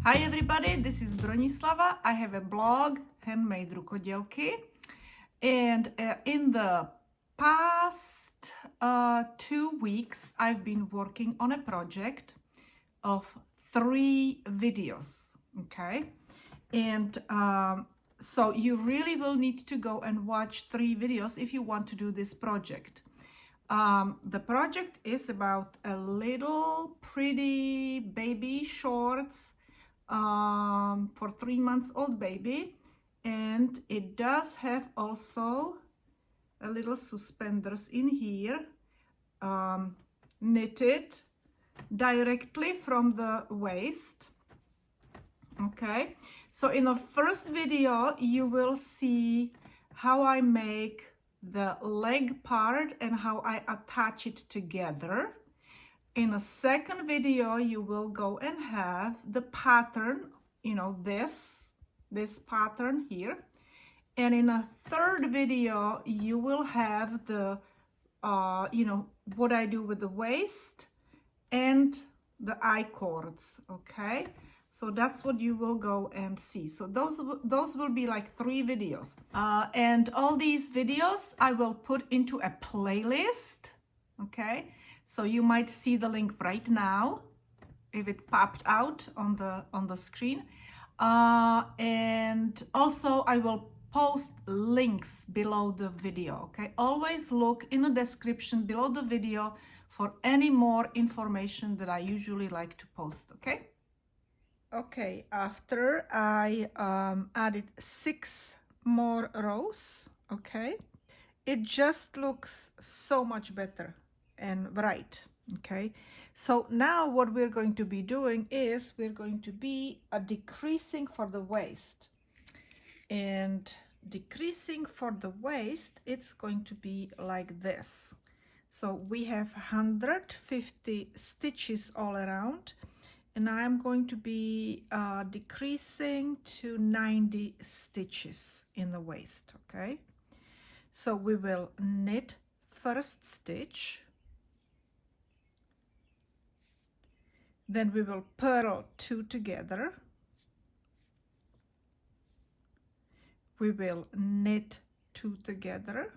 Hi everybody, this is Bronislava. I have a blog, HandMadeRukodelky, and in the past 2 weeks I've been working on a project of 3 videos, okay? And so you really will need to go and watch 3 videos if you want to do this project. The project is about a little pretty baby shorts for 3 months old baby, and it does have also a little suspenders in here, knitted directly from the waist. Okay, so in the first video you will see how I make the leg part and how I attach it together. In a second video, you will go and have the pattern, you know, this pattern here. And in a third video, you will have the, you know, what I do with the waist and the iCords, okay? So that's what you will go and see. So those will be like 3 videos. And all these videos I will put into a playlist, okay? So you might see the link right now if it popped out on the screen. And also I will post links below the video, okay? Always look in the description below the video for any more information that I usually like to post, okay? Okay, after I added 6 more rows, okay? It just looks so much better and right, okay? So now what we're going to be doing is we're going to be decreasing for the waist. And decreasing for the waist, it's going to be like this. So we have 150 stitches all around, and I'm going to be decreasing to 90 stitches in the waist, okay? So we will knit first stitch, then we will purl 2 together, we will knit 2 together,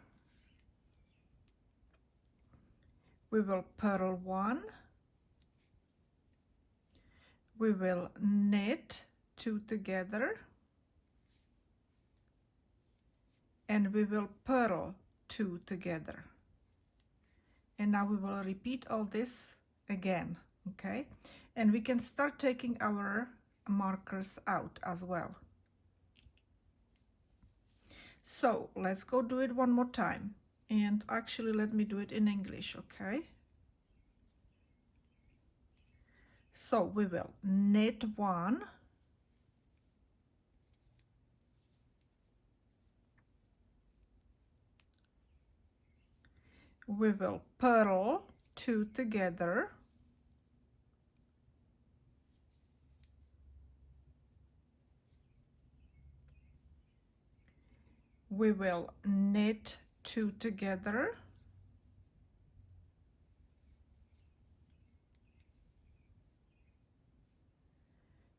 we will purl 1, we will knit 2 together, and we will purl 2 together. And now we will repeat all this again, okay? And we can start taking our markers out as well. So let's go do it one more time. And actually let me do it in English, okay? So we will knit 1, we will purl 2 together, we will knit 2 together,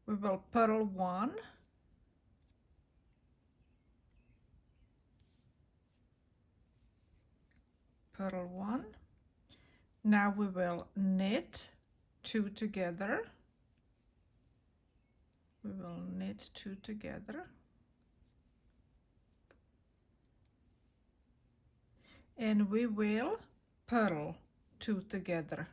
we will purl 1, purl 1, now we will knit 2 together, we will knit 2 together, and we will purl 2 together.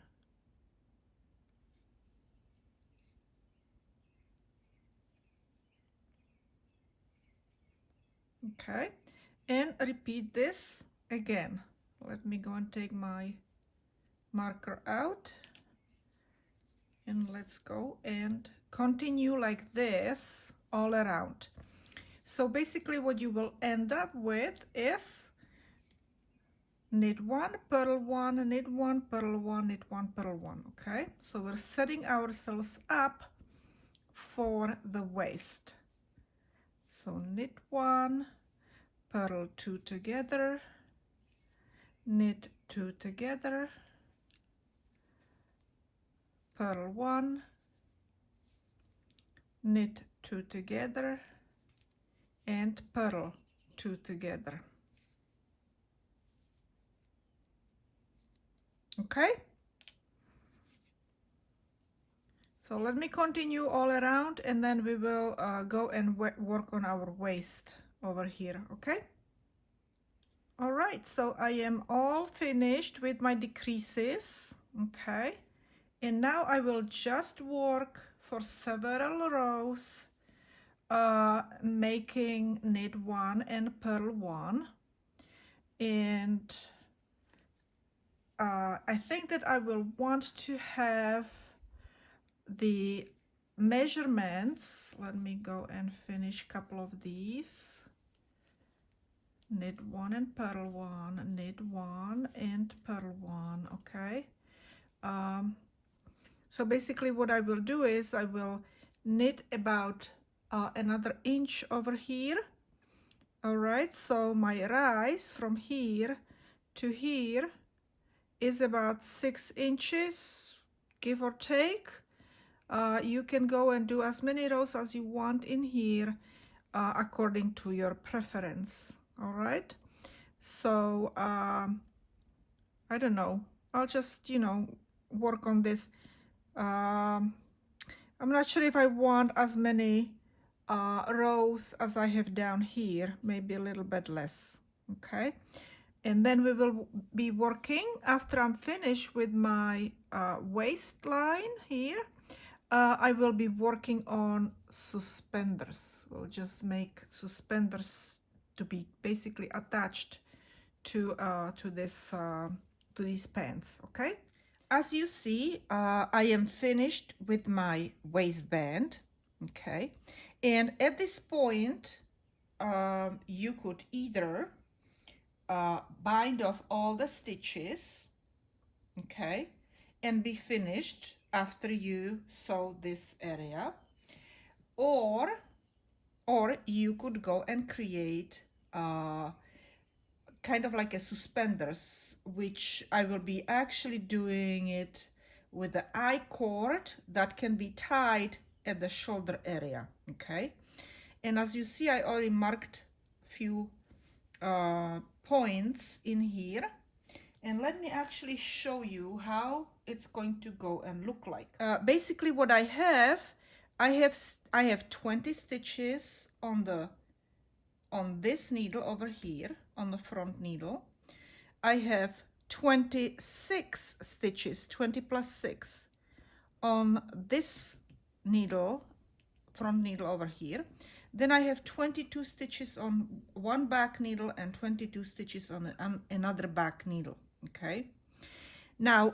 Okay, and repeat this again. Let me go and take my marker out, and let's go and continue like this all around. So basically what you will end up with is knit 1, purl 1, knit 1, purl 1, knit 1, purl 1, okay? So we're setting ourselves up for the waist. So knit 1, purl 2 together, knit 2 together, purl 1, knit 2 together, and purl 2 together. Okay, so let me continue all around, and then we will go and work on our waist over here. Okay, all right, so I am all finished with my decreases. Okay, and now I will just work for several rows, making knit 1 and purl 1. And I think that I will want to have the measurements. Let me go and finish a couple of these. Knit 1 and purl 1, knit 1 and purl 1. Okay, so basically what I will do is I will knit about another inch over here. All right, so my rise from here to here is about 6 inches, give or take. You can go and do as many rows as you want in here, according to your preference. All right, so I don't know, I'll just, you know, work on this. I'm not sure if I want as many rows as I have down here, maybe a little bit less. Okay, and then we will be working, after I'm finished with my waistline here, I will be working on suspenders. We'll just make suspenders to be basically attached to these pants. Okay, as you see, I am finished with my waistband. Okay, and at this point you could either bind off all the stitches, okay, and be finished after you sew this area, or you could go and create kind of like a suspenders, which I will be actually doing it with the iCord that can be tied at the shoulder area. Okay, and as you see, I already marked a few points in here, and let me actually show you how it's going to go and look like. Basically what I have 20 stitches on this needle over here, on the front needle. I have 26 stitches, 20 plus 6, on this needle, front needle over here. Then I have 22 stitches on one back needle and 22 stitches on another back needle. Okay, now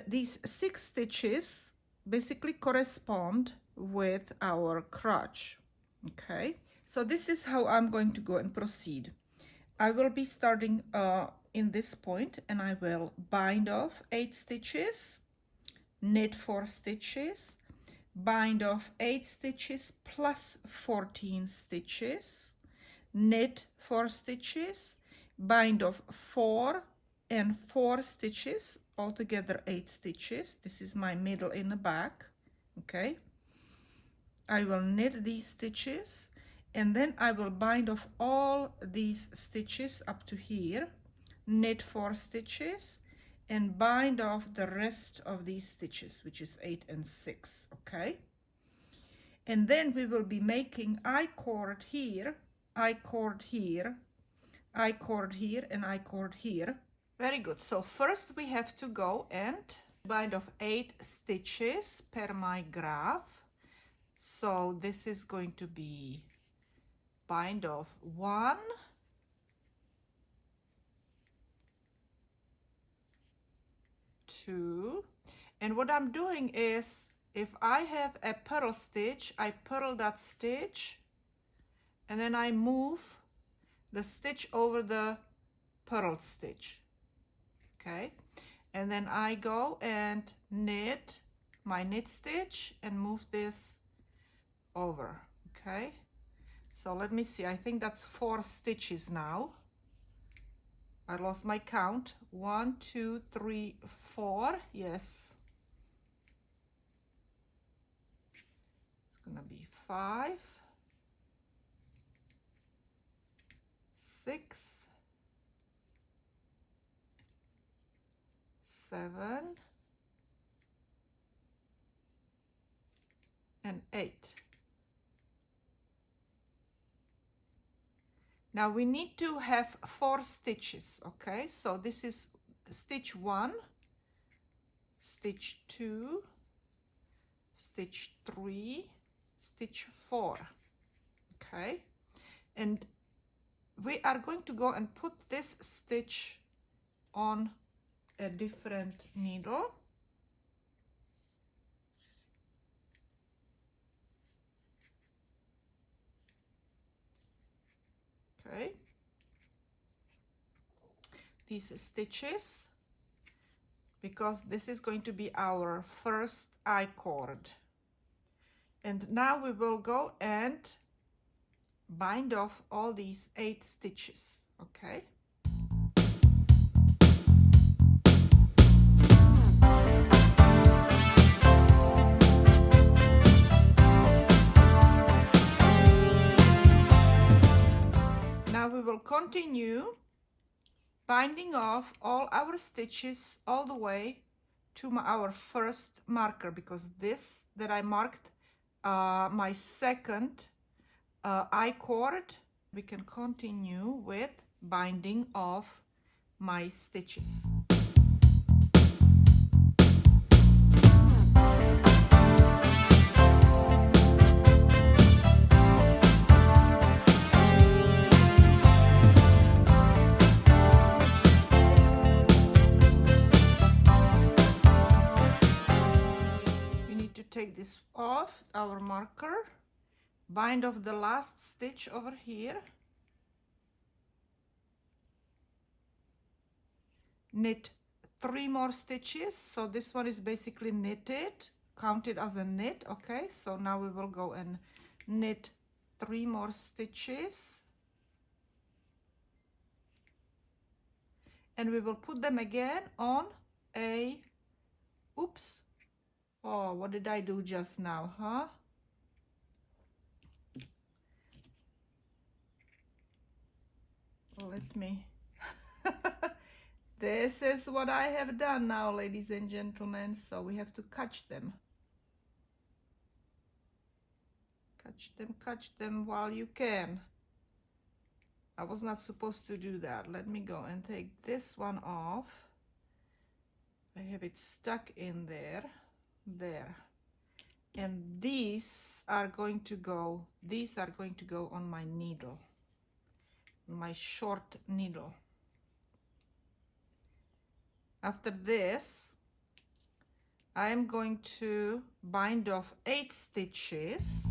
these 6 stitches basically correspond with our crotch. Okay, so this is how I'm going to go and proceed. I will be starting in this point, and I will bind off 8 stitches, knit 4 stitches, bind off 8 stitches plus 14 stitches, knit 4 stitches, bind off 4 and 4 stitches, altogether 8 stitches. This is my middle in the back. Okay, I will knit these stitches, and then I will bind off all these stitches up to here, knit 4 stitches, and bind off the rest of these stitches, which is 8 and 6. Okay, and then we will be making iCord here, iCord here, iCord here, and iCord here. Very good. So first we have to go and bind off 8 stitches per my graph. So this is going to be bind off 1, 2, and what I'm doing is, if I have a purl stitch, I purl that stitch, and then I move the stitch over the purled stitch. Okay, and then I go and knit my knit stitch and move this over. Okay, so let me see, I think that's 4 stitches now. I lost my count. 1, 2, 3, 4. Yes, it's gonna be 5, 6, 7, and 8. Now we need to have 4 stitches, okay? So this is stitch 1, stitch 2, stitch 3, stitch 4, okay? And we are going to go and put this stitch on a different needle. Okay, these stitches, because this is going to be our first iCord. And now we will go and bind off all these 8 stitches, okay? Now we will continue binding off all our stitches all the way to our first marker, because this that I marked my second iCord. We can continue with binding off my stitches. Take this off our marker, bind off the last stitch over here, knit 3 more stitches. So this one is basically knitted, counted as a knit, okay? So now we will go and knit 3 more stitches, and we will put them again on a, oops, oh, what did I do just now, huh? Let me... This is what I have done now, ladies and gentlemen. So we have to catch them. Catch them while you can. I was not supposed to do that. Let me go and take this one off. I have it stuck in there. There, and these are going to go on my needle, my short needle. After this, I am going to bind off 8 stitches.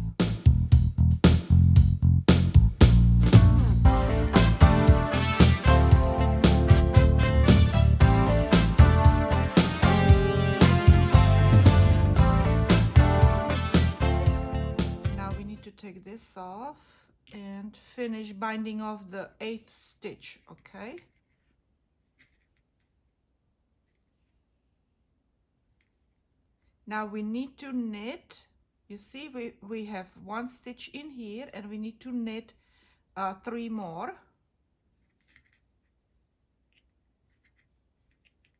Take this off and finish binding off the 8th stitch, okay? Now we need to knit. You see, we have 1 stitch in here, and we need to knit 3 more.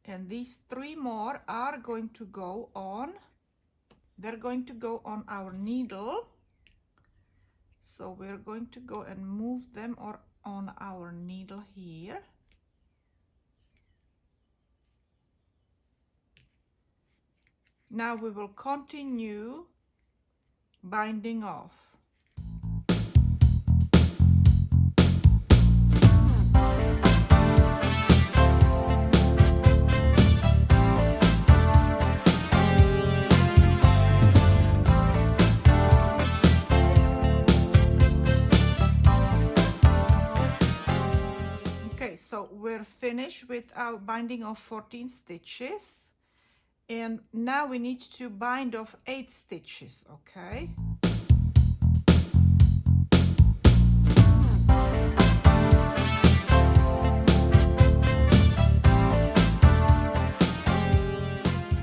And these 3 more are going to go on, they're going to go on our needle. So we're going to go and move them on our needle here. Now we will continue binding off. So we're finished with our binding of 14 stitches, and now we need to bind off 8 stitches, okay?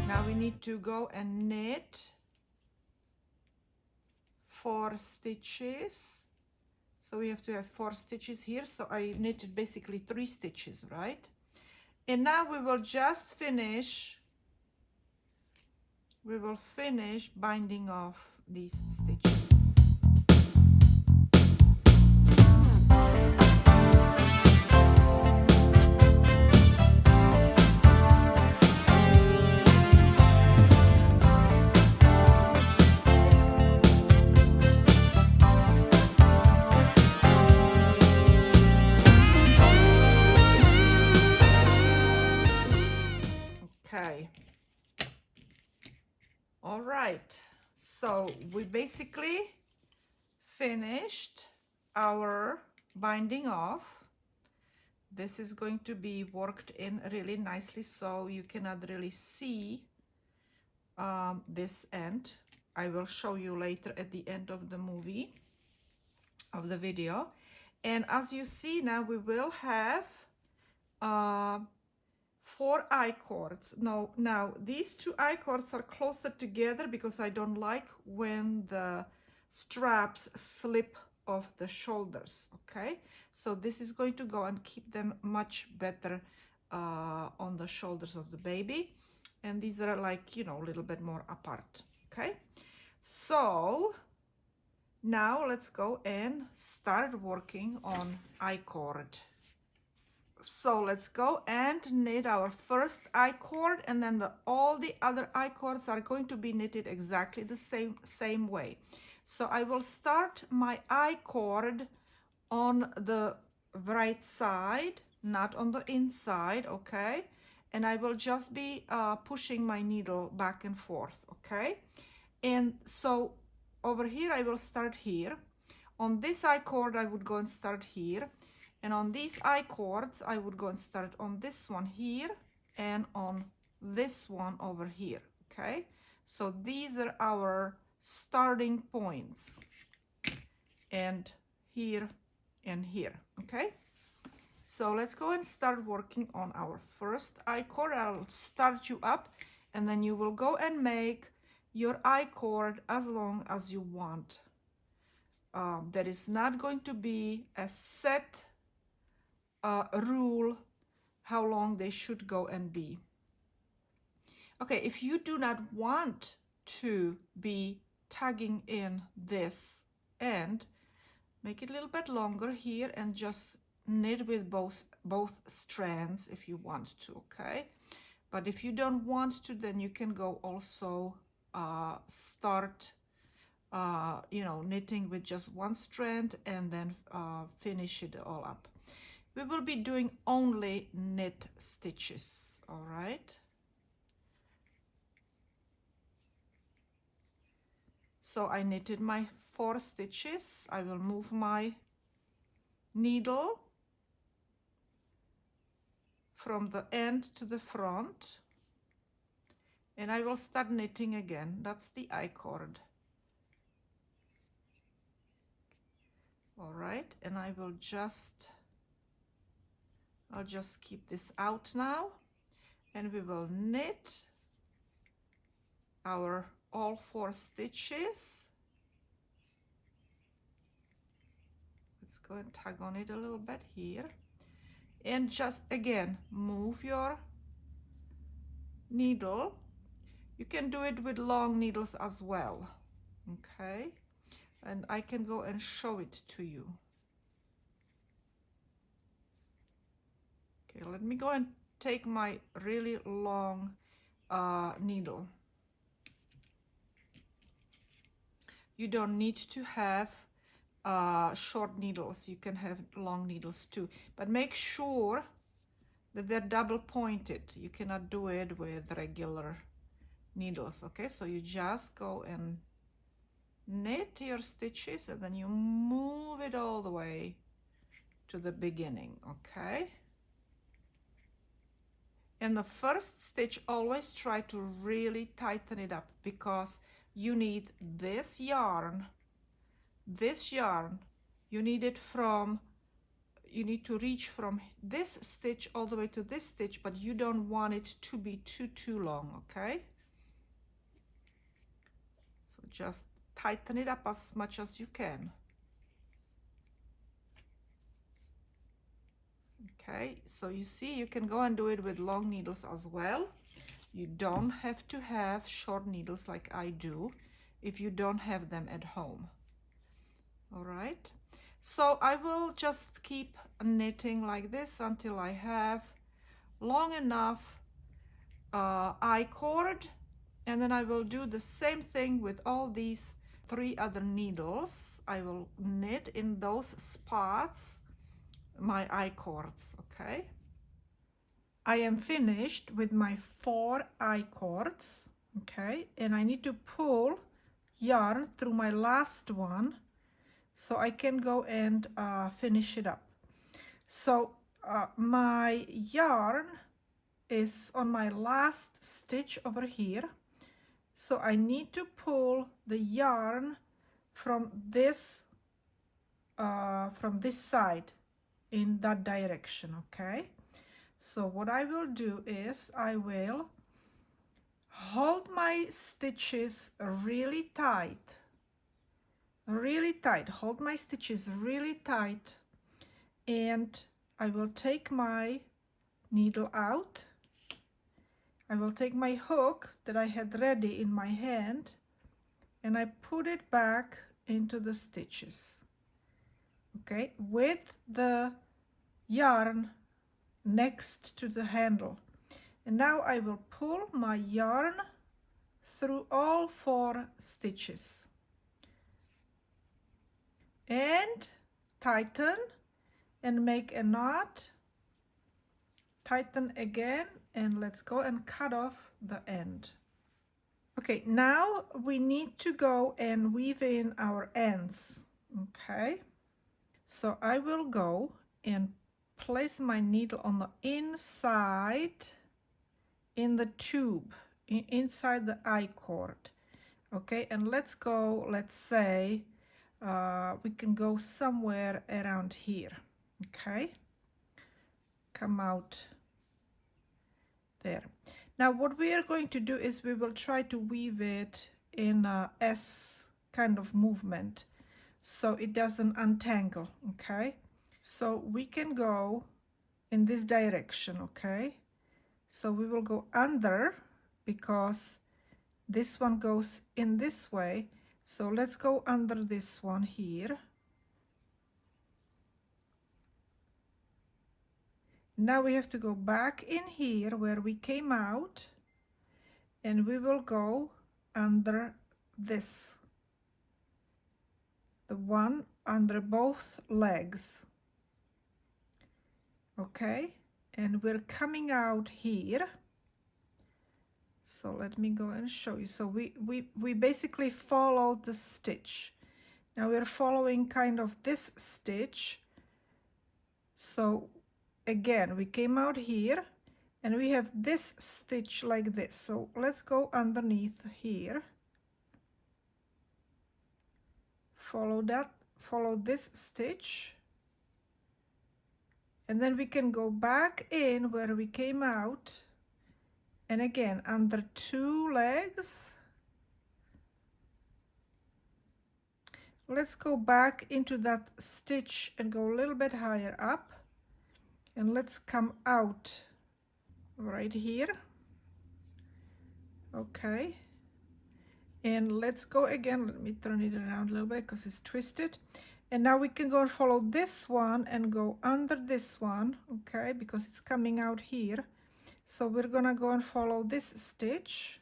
Now we need to go and knit 4 stitches. So we have to have 4 stitches here. So I knitted basically 3 stitches, right? And now we will just finish, binding off these stitches. Okay. All right. So we basically finished our binding off. This is going to be worked in really nicely, so you cannot really see this end. I will show you later at the end of the video. And as you see now, we will have 4 iCords. Now these 2 iCords are closer together because I don't like when the straps slip off the shoulders, okay? So this is going to go and keep them much better on the shoulders of the baby. And these are like, you know, a little bit more apart, okay? So now let's go and start working on iCord. So let's go and knit our first iCord, and then all the other iCords are going to be knitted exactly the same way. So I will start my iCord on the right side, not on the inside, okay? And I will just be pushing my needle back and forth, okay? And so over here I will start here. On this iCord I would go and start here. And on these iCords, I would go and start on this one here and on this one over here, okay? So these are our starting points. And here and here, okay? So let's go and start working on our first iCord. I'll start you up, and then you will go and make your iCord as long as you want. There is not going to be a set rule how long they should go and be. Okay, if you do not want to be tagging in this end, make it a little bit longer here and just knit with both strands if you want to, okay? But if you don't want to, then you can go also start you know, knitting with just one strand and then finish it all up. We will be doing only knit stitches, all right? So I knitted my 4 stitches. I will move my needle from the end to the front, and I will start knitting again. That's the iCord. All right, and I'll just keep this out now, and we will knit our all 4 stitches. Let's go and tug on it a little bit here, and just again move your needle. You can do it with long needles as well, okay? And I can go and show it to you. Okay, let me go and take my really long needle. You don't need to have short needles. You can have long needles too, but make sure that they're double pointed. You cannot do it with regular needles, okay? So you just go and knit your stitches, and then you move it all the way to the beginning, okay? In the first stitch, always try to really tighten it up, because you need this yarn, you need it from, you need to reach from this stitch all the way to this stitch, but you don't want it to be too long, okay? So just tighten it up as much as you can. Okay, so you see, you can go and do it with long needles as well. You don't have to have short needles like I do if you don't have them at home. All right, so I will just keep knitting like this until I have long enough iCord, and then I will do the same thing with all these 3 other needles. I will knit in those spots my iCords. Okay, I am finished with my 4 iCords. Okay, and I need to pull yarn through my last one so I can go and finish it up. So my yarn is on my last stitch over here, so I need to pull the yarn from this side in that direction. Okay, so what I will do is I will hold my stitches really tight, hold my stitches really tight, and I will take my needle out. I will take my hook that I had ready in my hand and I put it back into the stitches, okay, with the yarn next to the handle. And now I will pull my yarn through all 4 stitches and tighten and make a knot, tighten again, and let's go and cut off the end. Okay, now we need to go and weave in our ends. Okay, so I will go and place my needle on the inside in the tube, inside the iCord. Okay, and let's go, let's say we can go somewhere around here. Okay, come out there. Now what we are going to do is we will try to weave it in a S kind of movement so it doesn't untangle. Okay, so we can go in this direction. Okay, so we will go under because this one goes in this way, so let's go under this one here. Now we have to go back in here where we came out, and we will go under this, the one under both legs. Okay, and we're coming out here. So let me go and show you. So we basically followed the stitch. Now we're following kind of this stitch. So again, we came out here and we have this stitch like this. So let's go underneath here. Follow that, follow this stitch. And then we can go back in where we came out. And again, under 2 legs. Let's go back into that stitch and go a little bit higher up. And let's come out right here. Okay, and let's go again. Let me turn it around a little bit because it's twisted. And now we can go and follow this one and go under this one. Okay, because it's coming out here. So we're gonna go and follow this stitch.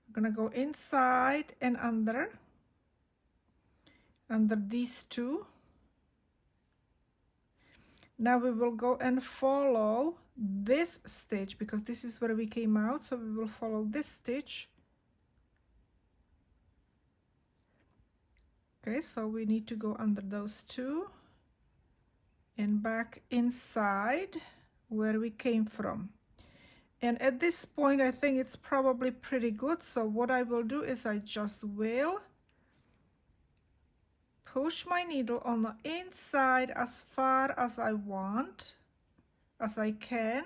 We're gonna go inside and under these 2. Now we will go and follow this stitch because this is where we came out, so we will follow this stitch. Okay, so we need to go under those 2 and back inside where we came from. And at this point I think it's probably pretty good, so what I will do is I just will push my needle on the inside as far as I want, as I can.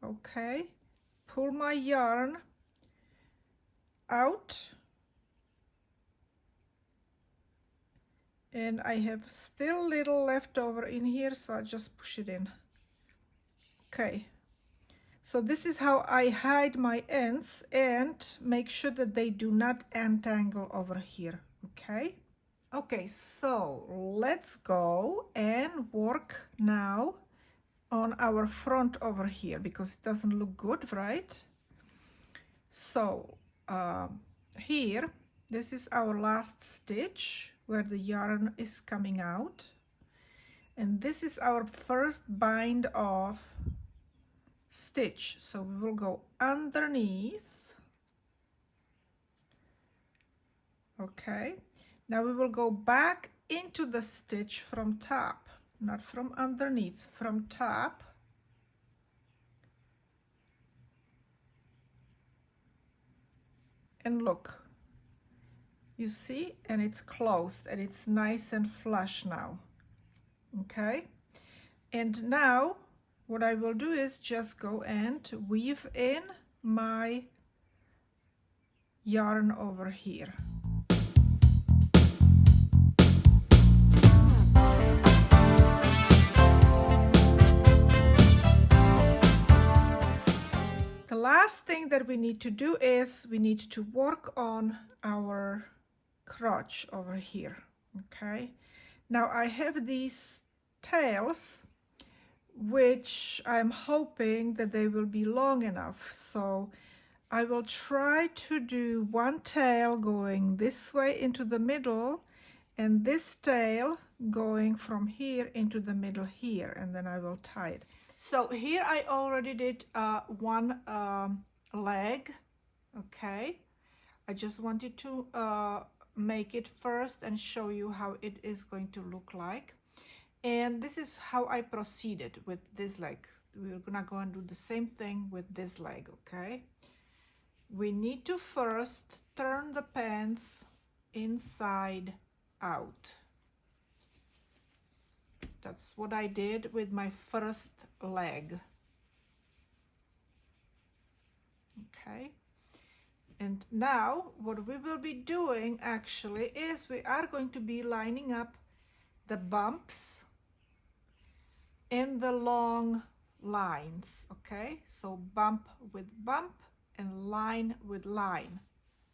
Okay, pull my yarn out, and I have still little left over in here, so I just push it in. Okay, so this is how I hide my ends and make sure that they do not entangle over here. Okay, so let's go and work now on our front over here, because it doesn't look good, right? So here, this is our last stitch where the yarn is coming out, and this is our first bind off stitch. So we will go underneath. Okay, now we will go back into the stitch from top, not from underneath, from top. And look, you see, and it's closed and it's nice and flush now. Okay, and now what I will do is just go and weave in my yarn over here. The last thing that we need to do is we need to work on our crotch over here. Okay, now I have these tails, which I'm hoping that they will be long enough, so I will try to do one tail going this way into the middle, and this tail going from here into the middle here, and then I will tie it. So here I already did one leg. Okay, I just wanted to make it first and show you how it is going to look like. And this is how I proceeded with this leg. We're gonna go and do the same thing with this leg. Okay, we need to first turn the pants inside out. That's what I did with my first leg. Okay, and now what we will be doing actually is we are going to be lining up the bumps and the long lines. Okay, so bump with bump and line with line.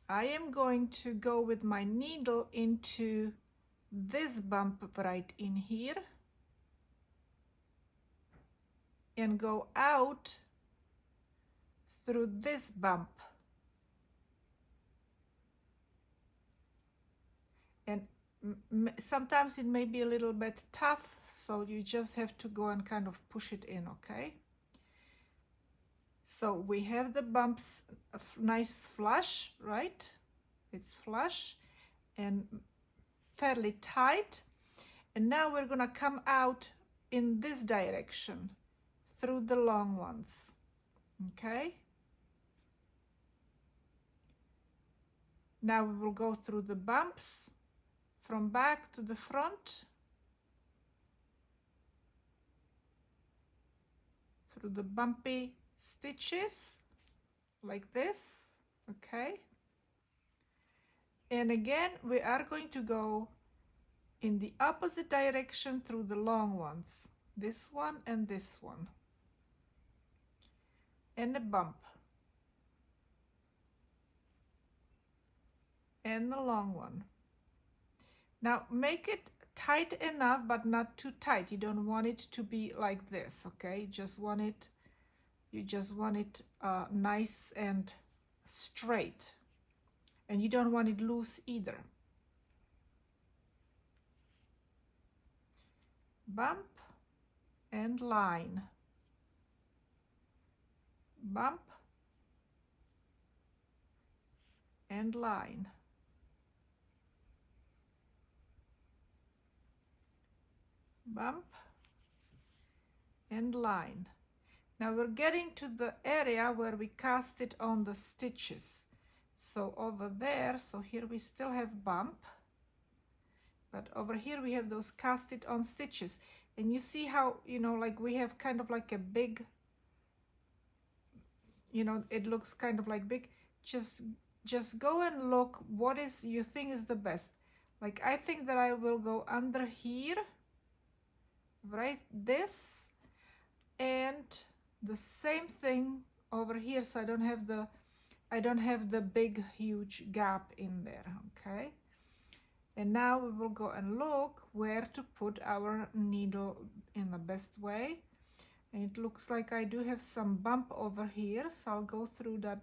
I am going to go with my needle into this bump right in here and go out through this bump, and sometimes it may be a little bit tough, so you just have to go and kind of push it in. Okay, so we have the bumps nice flush, right? It's flush and fairly tight, and now we're gonna come out in this direction through the long ones. Okay, now we will go through the bumps from back to the front, through the bumpy stitches like this. Okay, and again we are going to go in the opposite direction through the long ones, this one and this one, and a bump and the long one. Now make it tight enough, but not too tight. You don't want it to be like this. Okay, you just want it nice and straight, and you don't want it loose either. Bump and line, bump and line, bump and line. Now we're getting to the area where we cast it on the stitches. So over there, so here we still have bump, but over here we have those cast it on stitches. And you see how, you know, like we have kind of like a big you know, it looks kind of like big. Just go and look what is you think is the best. Like I think that I will go under here, right, this, and the same thing over here, so I don't have the big huge gap in there. Okay, and now we will go and look where to put our needle in the best way. And it looks like I do have some bump over here, so I'll go through that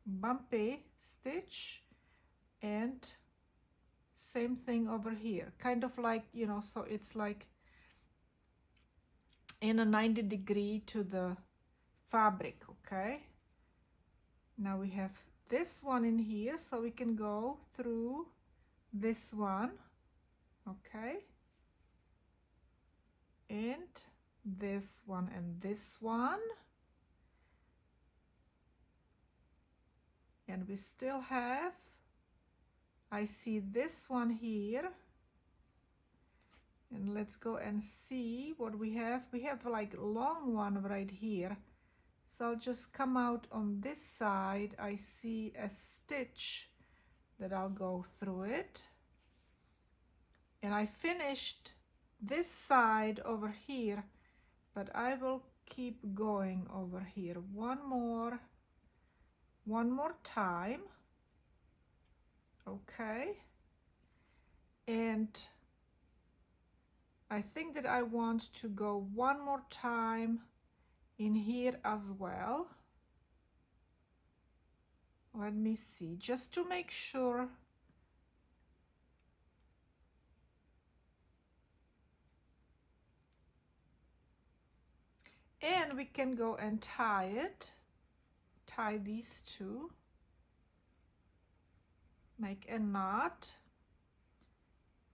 bumpy stitch, and same thing over here, kind of like, you know, so it's like in a 90 degree to the fabric. Okay, now we have this one in here, so we can go through this one. Okay, and this one and this one, and we still have, I see this one here, and let's go and see what we have. We have like a long one right here, so I'll just come out on this side. I see a stitch that I'll go through it, and I finished this side over here, but I will keep going over here one more time. Okay, and I think that I want to go one more time in here as well. Let me see, just to make sure. And we can go and tie these two, make a knot,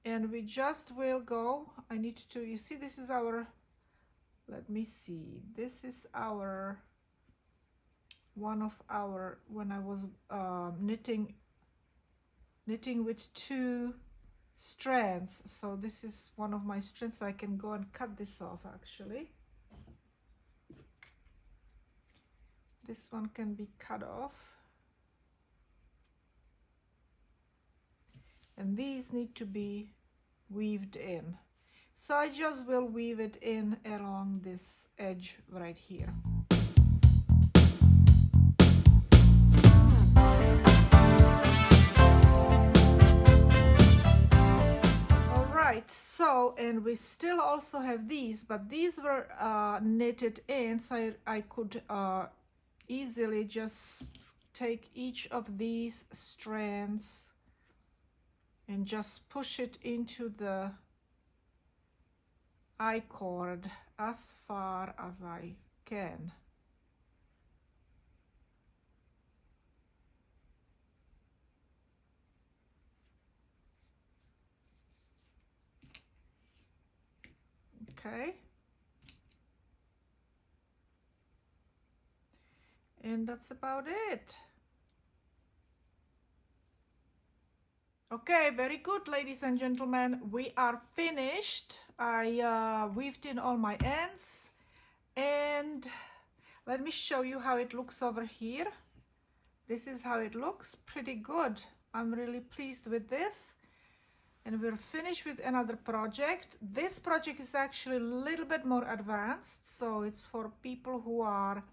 and we just will go, I need to, you see, this is our, let me see, this is our, one of our, when I was knitting with 2 strands, so this is one of my strands, so I can go and cut this off. Actually, this one can be cut off, and these need to be weaved in, so I just will weave it in along this edge right here. All right, so, and we still also have these, but these were knitted in, so I could easily just take each of these strands and just push it into the iCord as far as I can. Okay, and that's about it. Okay, very good, ladies and gentlemen, we are finished. I weaved in all my ends, and let me show you how it looks over here. This is how it looks, pretty good. I'm really pleased with this. And we're finished with another project. This project is actually a little bit more advanced, so it's for people who are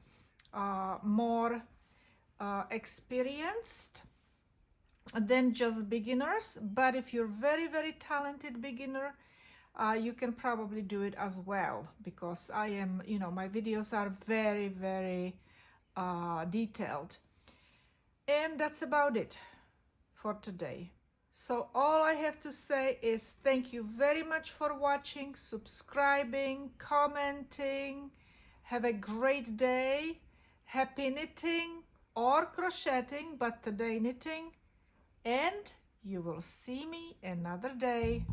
more experienced than just beginners. But if you're very, very talented beginner, you can probably do it as well, because I am, you know, my videos are very, very detailed. And that's about it for today. So all I have to say is thank you very much for watching, subscribing, commenting. Have a great day. Happy knitting or crocheting, but today knitting. And you will see me another day.